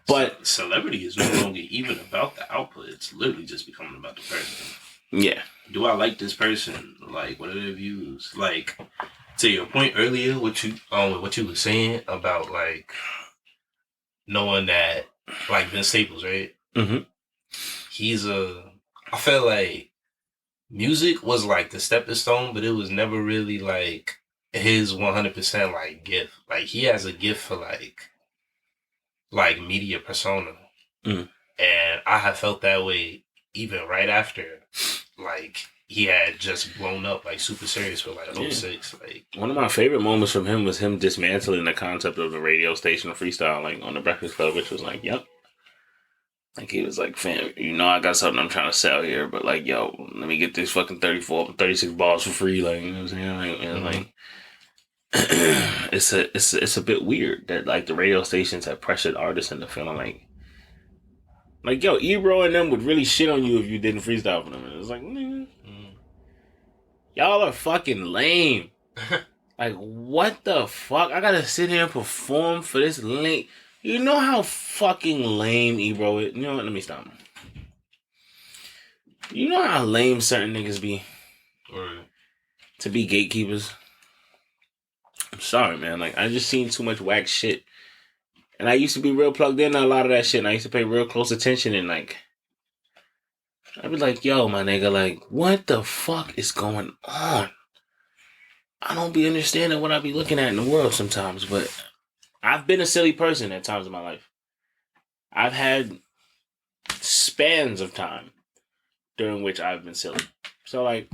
But celebrity is no longer even about the output. It's literally just becoming about the person. Yeah. Do I like this person? Like, what are their views? Like, to your point earlier, what you were saying about like knowing that, like Vince Staples, right? Mm-hmm. I feel like music was like the stepping stone, but it was never really like his 100% like gift. Like he has a gift for like media persona. Mm. And I have felt that way even right after like he had just blown up like super serious for like 06. Like one of my favorite moments from him was him dismantling the concept of the radio station freestyle like on the Breakfast Club, which was like, yep. Like he was like, fam, I got something I'm trying to sell here, but like, yo, let me get this fucking 36 balls for free, like, you know what I'm saying? Like, it's a bit weird that like the radio stations have pressured artists into feeling like yo, Ebro and them would really shit on you if you didn't freestyle for them. And it's like, nigga, y'all are fucking lame. Like, what the fuck? I gotta sit here and perform for this lame. You know how fucking lame Ebro is? You know what? Let me stop. You know how lame certain niggas be? To be gatekeepers? I'm sorry, man. Like, I just seen too much whack shit. And I used to be real plugged in on a lot of that shit. And I used to pay real close attention. And, like, I'd be like, yo, my nigga, like, what the fuck is going on? I don't be understanding what I be looking at in the world sometimes. But I've been a silly person at times in my life. I've had spans of time during which I've been silly. So, like,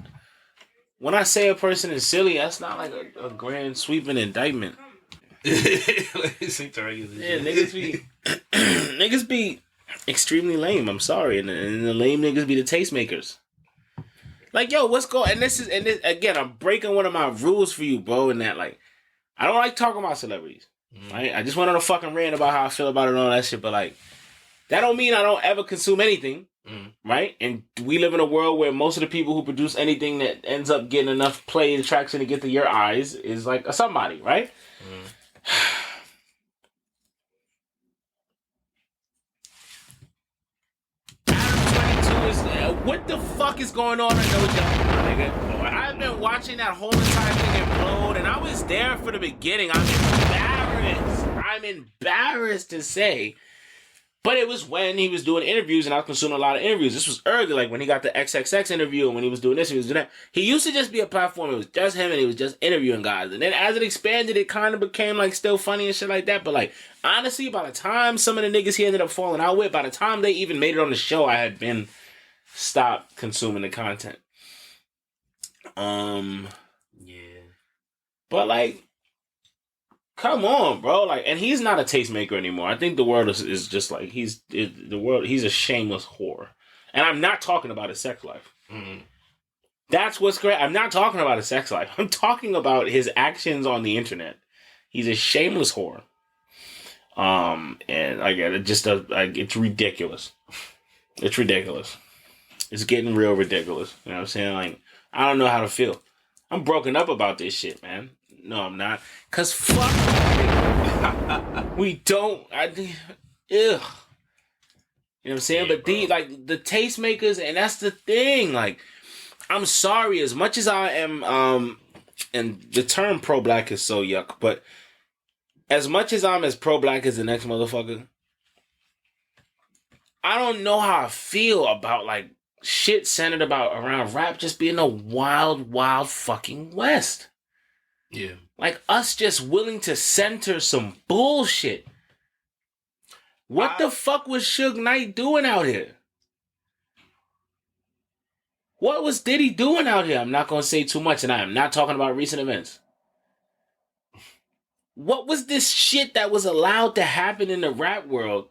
when I say a person is silly, that's not like a grand sweeping indictment. Yeah, niggas be extremely lame. I'm sorry, and the lame niggas be the tastemakers. Like, yo, what's going? And this again, I'm breaking one of my rules for you, bro. In that, like, I don't like talking about celebrities. Right? I just went on a fucking rant about how I feel about it and all that shit, but like, that don't mean I don't ever consume anything. Right? And we live in a world where most of the people who produce anything that ends up getting enough play and traction to get to your eyes is like a somebody, right? What the fuck is going on in No Jump, nigga? I've been watching that whole entire thing implode, and I was there for the beginning. I'm embarrassed to say. But it was when he was doing interviews, and I was consuming a lot of interviews. This was early, like when he got the XXX interview, and when he was doing this, he was doing that. He used to just be a platform. It was just him, and he was just interviewing guys. And then as it expanded, it kind of became like still funny and shit like that. But like, honestly, by the time some of the niggas he ended up falling out with, by the time they even made it on the show, I had been stopped consuming the content. Yeah. But like, come on, bro. Like, and he's not a tastemaker anymore. I think the world is just like, he's a shameless whore. And I'm not talking about his sex life. That's what's great. I'm not talking about his sex life. I'm talking about his actions on the internet. He's a shameless whore. And again, it's ridiculous. It's ridiculous. It's getting real ridiculous. You know what I'm saying? Like, I don't know how to feel. I'm broken up about this shit, man. No, I'm not. Cause fuck, we don't. Ugh. You know what I'm saying? Yeah, but the tastemakers, and that's the thing. Like, I'm sorry. As much as I am, and the term pro-black is so yuck, but as much as I'm as pro-black as the next motherfucker, I don't know how I feel about like shit centered around rap just being a wild, wild fucking West. Yeah. Like us just willing to center some bullshit. What the fuck was Suge Knight doing out here? What was Diddy doing out here? I'm not going to say too much, and I am not talking about recent events. What was this shit that was allowed to happen in the rap world?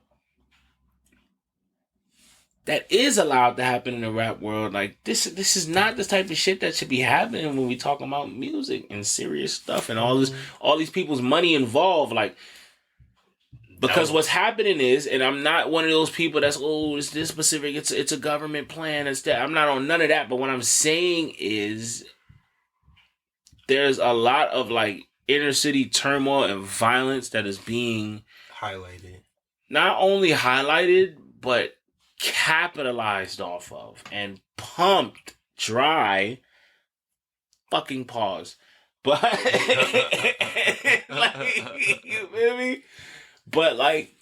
That is allowed to happen in the rap world. Like, this is not the type of shit that should be happening when we talk about music and serious stuff and all these people's money involved. Like, because what's happening is, and I'm not one of those people that's, it's this specific, it's a government plan, it's that. I'm not on none of that. But what I'm saying is there's a lot of like inner city turmoil and violence that is being highlighted. Not only highlighted, but capitalized off of and pumped dry. Fucking pause. But like, you feel me? But like,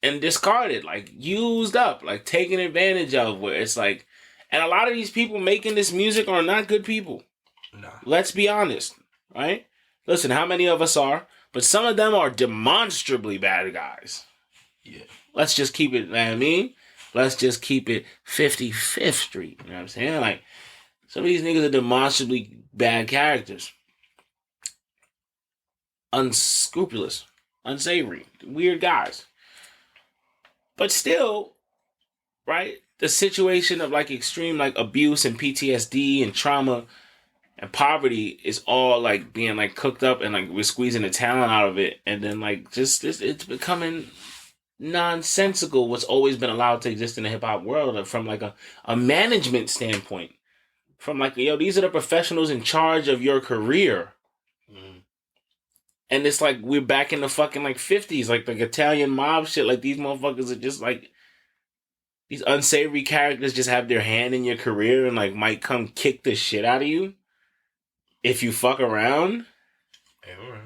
and discarded, like used up, like taken advantage of, where it's like, and a lot of these people making this music are not good people. Nah. Let's be honest, right? Listen, how many of us are? But some of them are demonstrably bad guys. Yeah. Let's just keep it, you know what I mean? Let's just keep it 55th Street. You know what I'm saying? Like, some of these niggas are demonstrably bad characters. Unscrupulous. Unsavory. Weird guys. But still, right? The situation of like extreme like abuse and PTSD and trauma And poverty is all like being like cooked up and like we're squeezing the talent out of it. And then like just it's becoming nonsensical what's always been allowed to exist in the hip hop world from like a management standpoint. From like, yo, these are the professionals in charge of your career. Mm. And it's like we're back in the fucking like 50s, like Italian mob shit. Like these motherfuckers are just like these unsavory characters just have their hand in your career and like might come kick the shit out of you if you fuck around. Yeah.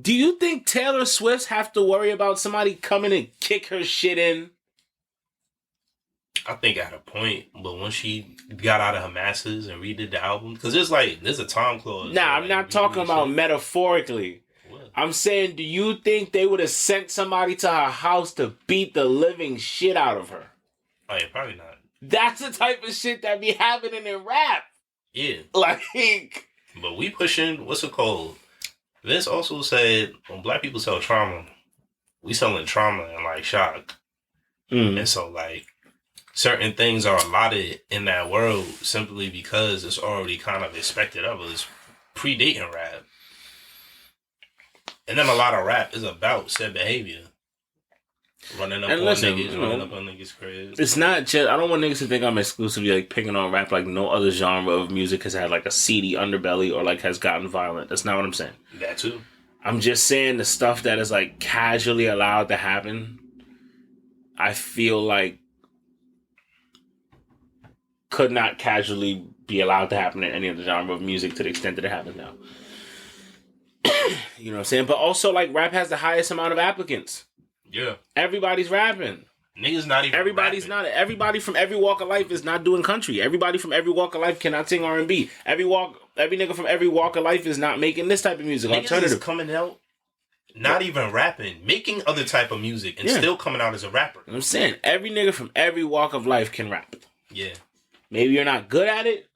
Do you think Taylor Swift have to worry about somebody coming and kick her shit in? I think at a point, but when she got out of her masses and redid the album, because there's a time clause. Nah, I'm not talking about metaphorically. What? I'm saying, do you think they would have sent somebody to her house to beat the living shit out of her? Oh yeah, probably not. That's the type of shit that be happening in rap. Yeah. Like... But we pushing, what's it called? Vince also said, when black people sell trauma, we selling trauma and like shock. And so like, certain things are allotted in that world simply because it's already kind of expected of us, predating rap. And then a lot of rap is about said behavior. Running up on niggas, running up on niggas' cribs. It's not just, I don't want niggas to think I'm exclusively like picking on rap like no other genre of music has had like a seedy underbelly or like has gotten violent. That's not what I'm saying. That too. I'm just saying the stuff that is like casually allowed to happen, I feel like could not casually be allowed to happen in any other genre of music to the extent that it happens now. You know what I'm saying? But also, like, rap has the highest amount of applicants. Yeah. Everybody's rapping. Niggas not even Everybody's rapping. not. Everybody from every walk of life is not doing country. Everybody from every walk of life cannot sing R&B. Every nigga from every walk of life is not making this type of music. Niggas Alternative. is coming out, not even rapping, making other type of music and still coming out as a rapper. I'm saying, every nigga from every walk of life can rap. Yeah. Maybe you're not good at it,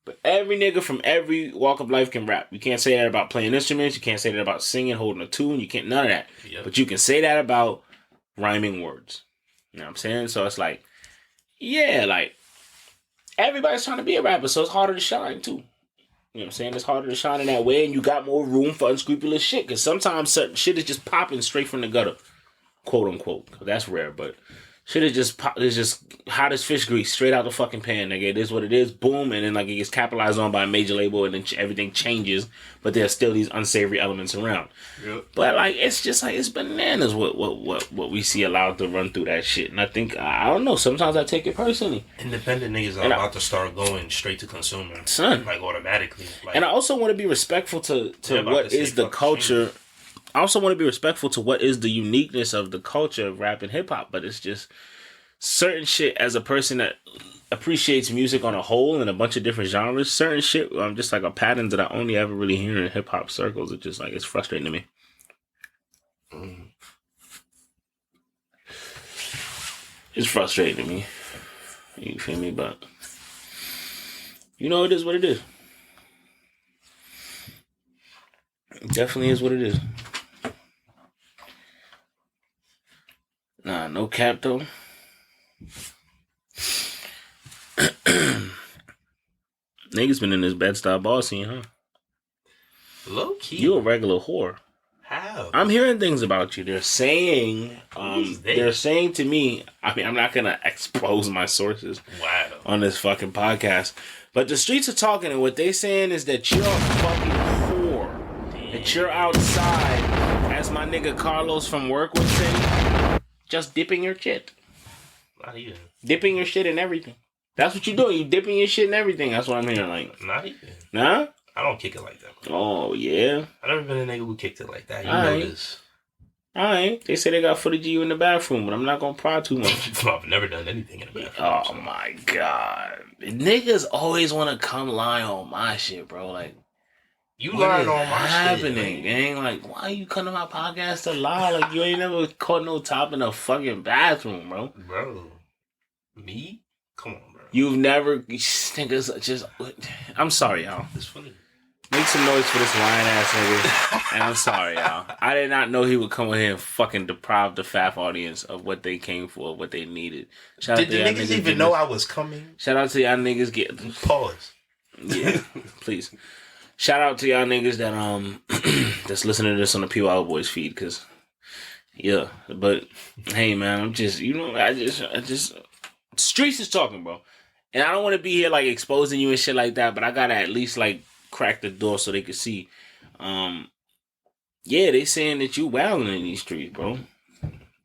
but every nigga from every walk of life can rap. You can't say that about playing instruments. You can't say that about singing, holding a tune. You can't, none of that. Yep. But you can say that about rhyming words. You know what I'm saying? So it's like, yeah, like, everybody's trying to be a rapper, so it's harder to shine, too. You know what I'm saying? It's harder to shine in that way, and you got more room for unscrupulous shit, because sometimes certain shit is just popping straight from the gutter. Quote, unquote. That's rare, but... shit is just it's just hot as fish grease, straight out the fucking pan, nigga. It is what it is, boom, and then like it gets capitalized on by a major label, and then everything changes, but there's still these unsavory elements around. Yep. But like it's just like it's bananas what we see allowed to run through that shit, and I think I don't know. Sometimes I take it personally. Independent niggas are about to start going straight to consumer, son, like automatically. Like, and I also want to be respectful to what is the culture. Change. I also want to be respectful to what is the uniqueness of the culture of rap and hip hop, but it's just certain shit as a person that appreciates music on a whole in a bunch of different genres, certain shit, just like a pattern that I only ever really hear in hip hop circles. It's just like, it's frustrating to me. It's frustrating to me. You feel me? But, you know, it is what it is. It definitely is what it is. Nah, no cap though. Niggas been in this Bed-Stuy ball scene, huh? Low key. You a regular whore. How? I'm hearing things about you. They're saying to me, I mean, I'm not gonna expose my sources on this fucking podcast, but the streets are talking, and what they saying is that you're a fucking whore. Damn. That you're outside, as my nigga Carlos from work would say, just dipping your shit. Not even. Dipping your shit in everything. That's what you doing. You dipping your shit in everything. That's what I'm hearing. Like, not even. Nah? I don't kick it like that, bro. Oh, yeah? I never been a nigga who kicked it like that. You know this. Alright. They say they got footage of you in the bathroom, but I'm not gonna pry too much. I've never done anything in the bathroom. Oh, so. my God. Niggas always want to come lie on my shit, bro. Like, you lying on my happening, shit, gang? Like, why you come to my podcast to lie? Like, you ain't never caught no top in the fucking bathroom, bro. Bro. Me? Come on, bro. You've never... Niggas just... I'm sorry, y'all. It's funny. Make some noise for this lying ass nigga. And I'm sorry, y'all. I did not know he would come in here and fucking deprive the FAF audience of what they came for, what they needed. Did the niggas even know I was coming? Shout out to y'all niggas. Pause. Yeah, please. Shout out to y'all niggas that that's listening to this on the PY Boys feed, cause yeah. But hey, man, I'm just I just streets is talking, bro. And I don't want to be here like exposing you and shit like that, but I gotta at least like crack the door so they can see. Yeah, they saying that you wilding in these streets, bro.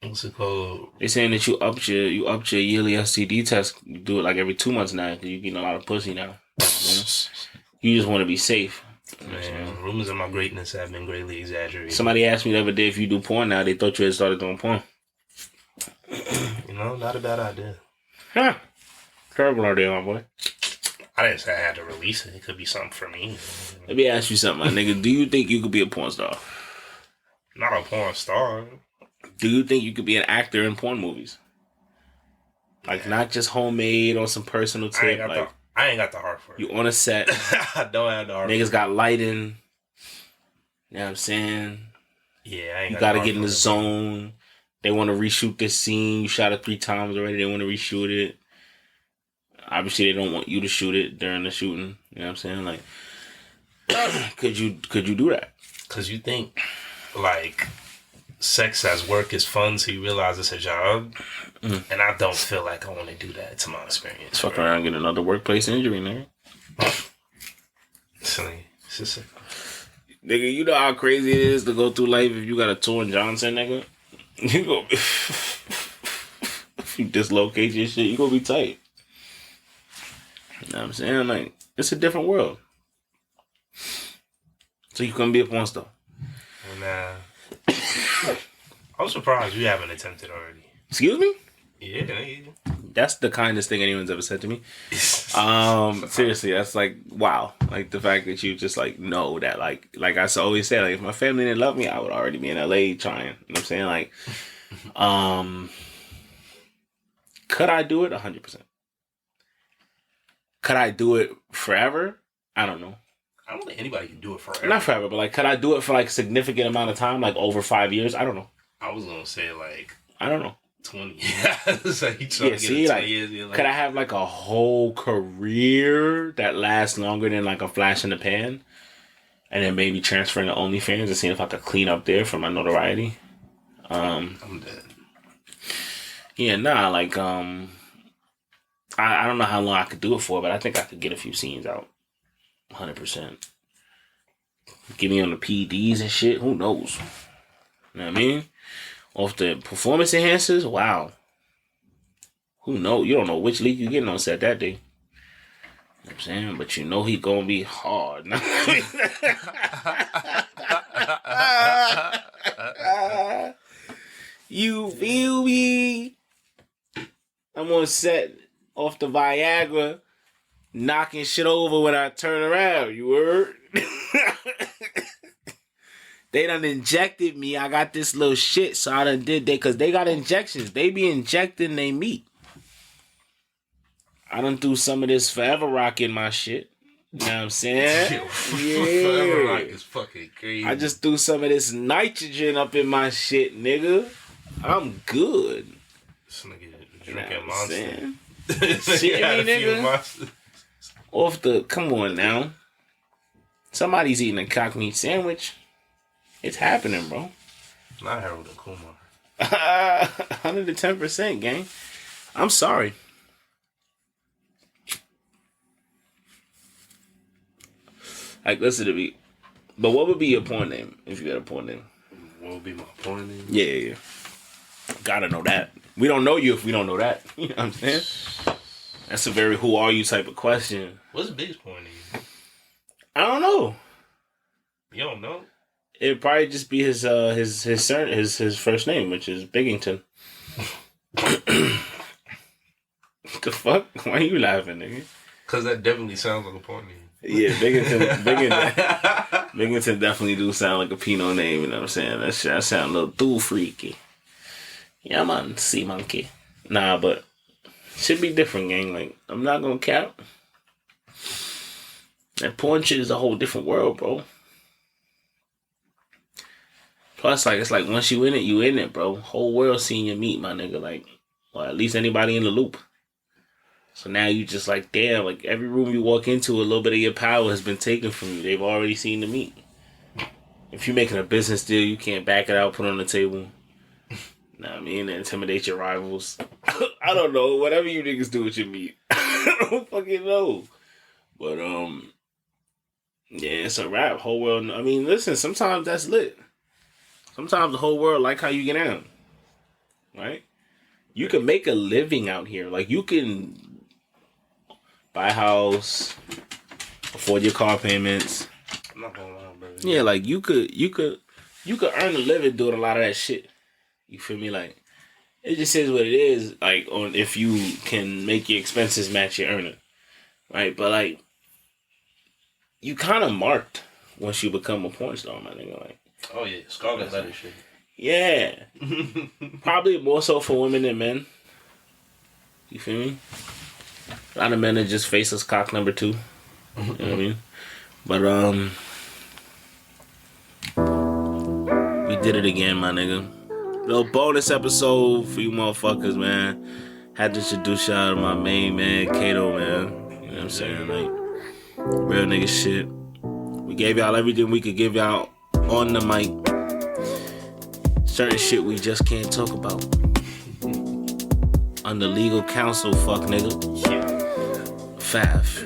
What's it called? They saying that you upped your yearly STD test. You do it like every 2 months now because you getting a lot of pussy now. You just want to be safe. Man, rumors of my greatness have been greatly exaggerated. Somebody asked me the other day if you do porn now. They thought you had started doing porn. Not a bad idea. Huh. Terrible idea, my boy. I didn't say I had to release it. It could be something for me. Let me ask you something, my nigga. Do you think you could be a porn star? Not a porn star. Do you think you could be an actor in porn movies? Like, not just homemade on some personal tip. I ain't got the heart for it. You on a set. I don't have the heart. Niggas got lighting. You know what I'm saying? Yeah, I ain't You got gotta get in the zone. They want to reshoot this scene. You shot it 3 times already. They want to reshoot it. Obviously, they don't want you to shoot it during the shooting. You know what I'm saying? Like, could you do that? Because you think, like, sex as work is fun, so you realize it's a job. And I don't feel like I want to do that, to my experience. Fuck around and get another workplace injury, nigga. Silly. It's just Nigga, you know how crazy it is to go through life if you got a torn Johnson, nigga? You go... if you dislocate your shit, you gonna be tight. You know what I'm saying? Like, it's a different world. So you couldn't be a porn star. Nah. I'm surprised you haven't attempted already. Excuse me? Yeah. That's the kindest thing anyone's ever said to me. Seriously, that's like, wow. Like, the fact that you just, like, know that, like I always say, like, if my family didn't love me, I would already be in LA trying. You know what I'm saying? Like, could I do it? 100%. Could I do it forever? I don't know. I don't think anybody can do it forever. Not forever, but, like, could I do it for, like, significant amount of time? Like, over 5 years? I don't know. I was going to say, like... I don't know. 20 years. Like, you trying to get 20 years. Could I have, like, a whole career that lasts longer than, like, a flash in the pan? And then maybe transferring to OnlyFans and seeing if I could clean up there for my notoriety? I'm dead. Yeah, nah, like, I don't know how long I could do it for, but I think I could get a few scenes out. 100%. Get me on the PDs and shit, who knows? You know what I mean? Off the performance enhancers, wow. Who knows? You don't know which league you getting on set that day. You know what I'm saying? But you know he gonna be hard. You feel me? I'm on set off the Viagra, knocking shit over when I turn around. You heard? They done injected me. I got this little shit, so I done did that because they got injections. They be injecting they meat. I done threw some of this Forever Rock in my shit. You know what I'm saying? Yeah. Forever Rock is fucking crazy. I just threw some of this nitrogen up in my shit, nigga. I'm good. This nigga Monster. drinking Monster. See me, nigga? Off the... Come on now. Somebody's eating a cock meat sandwich. It's happening, bro. Not Harold and Kumar. 110%, gang. I'm sorry. Like, listen to me. But what would be your porn name if you had a porn name? What would be my porn name? Yeah. Gotta know that. We don't know you if we don't know that. You know what I'm saying? That's a very who are you type of question. What's Big's porn name? I don't know. You don't know? It'd probably just be his first name, which is Biggington. The fuck? Why are you laughing, nigga? Because that definitely sounds like a porn name. Yeah, Biggington definitely do sound like a Pinot name, you know what I'm saying? That sound a little too freaky. Yeah, man, sea monkey. Nah, but should be different, gang. Like, I'm not gonna cap. That porn shit is a whole different world, bro. Plus, like, it's like once you in it, bro. Whole world seeing your meat, my nigga. Like, or at least anybody in the loop. So now you just like, damn, like every room you walk into, a little bit of your power has been taken from you. They've already seen the meat. If you're making a business deal, you can't back it out, put it on the table. Know what I mean? Intimidate your rivals. I don't know. Whatever you niggas do with your meat. I don't fucking know. But, yeah, it's a wrap. Whole world. I mean, listen, sometimes that's lit. Sometimes the whole world like how you get out. Right? You can make a living out here. Like, you can buy a house, afford your car payments. I'm not gonna lie, bro. Yeah, like, you could earn a living doing a lot of that shit. You feel me? Like, it just is what it is. Like, on if you can make your expenses match your earning, right? But like, you kind of marked once you become a porn star, my nigga. Like, oh yeah, Scarlet Letter shit. Yeah, probably more so for women than men. You feel me? A lot of men are just faceless cock number 2. You know what I mean? But we did it again, my nigga. Little bonus episode for you motherfuckers, man. Had to introduce y'all to my main man, Kato, man. You know what I'm saying? Like, real nigga shit. We gave y'all everything we could give y'all on the mic. Certain shit we just can't talk about. Under legal counsel, fuck nigga. Faf.